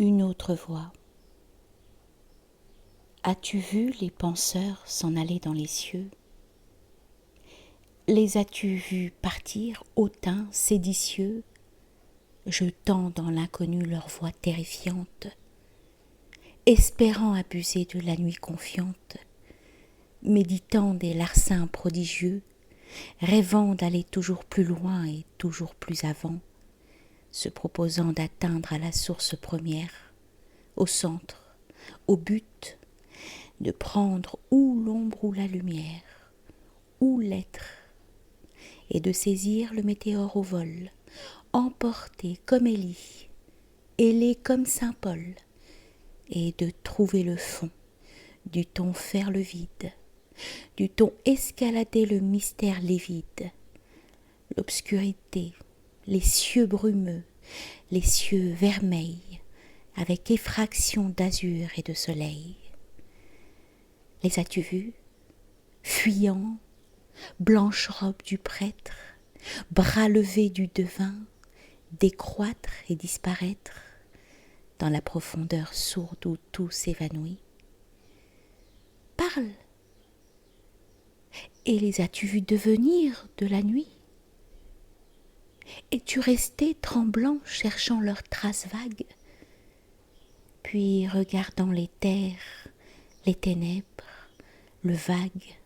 Une autre voix. As-tu vu les penseurs s'en aller dans les cieux? Les as-tu vus partir, hautains, séditieux, jetant dans l'inconnu leur voix terrifiante, espérant abuser de la nuit confiante, méditant des larcins prodigieux, rêvant d'aller toujours plus loin et toujours plus avant, se proposant d'atteindre à la source première, au centre, au but, de prendre ou l'ombre ou la lumière, ou l'être, et de saisir le météore au vol, emporter comme Élie, ailé comme saint Paul, et de trouver le fond, du ton faire le vide, du ton escalader le mystère livide, l'obscurité, les cieux brumeux, les cieux vermeils, avec effraction d'azur et de soleil. Les as-tu vus, fuyant, blanche robe du prêtre, bras levés du devin, décroître et disparaître dans la profondeur sourde où tout s'évanouit? Parle. Et les as-tu vus devenir de la nuit? Es-tu resté tremblant cherchant leurs traces vagues, puis regardant les terres, les ténèbres, le vague,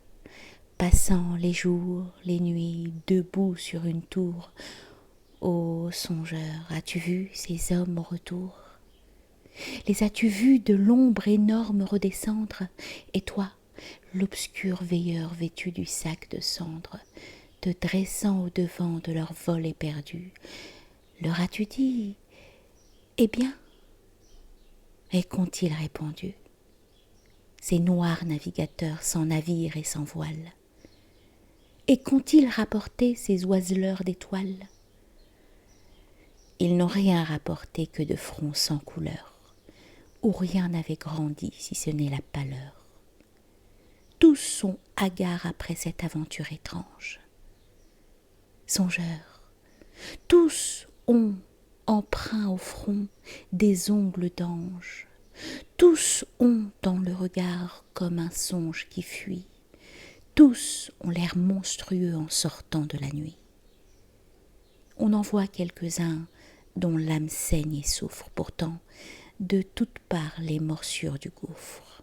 passant les jours, les nuits, debout sur une tour? Ô songeur, as-tu vu ces hommes au retour? Les as-tu vus de l'ombre énorme redescendre? Et toi, l'obscur veilleur vêtu du sac de cendres, te dressant au-devant de leur vol éperdu, leur as-tu dit « Eh bien ?» Et qu'ont-ils répondu? Ces noirs navigateurs sans navire et sans voile. Et qu'ont-ils rapporté ces oiseleurs d'étoiles? Ils n'ont rien rapporté que de fronts sans couleur, où rien n'avait grandi si ce n'est la pâleur. Tous sont hagards après cette aventure étrange. Songeurs, tous ont empreint au front des ongles d'ange, tous ont dans le regard comme un songe qui fuit, tous ont l'air monstrueux en sortant de la nuit. On en voit quelques-uns dont l'âme saigne et souffre, pourtant de toutes parts les morsures du gouffre.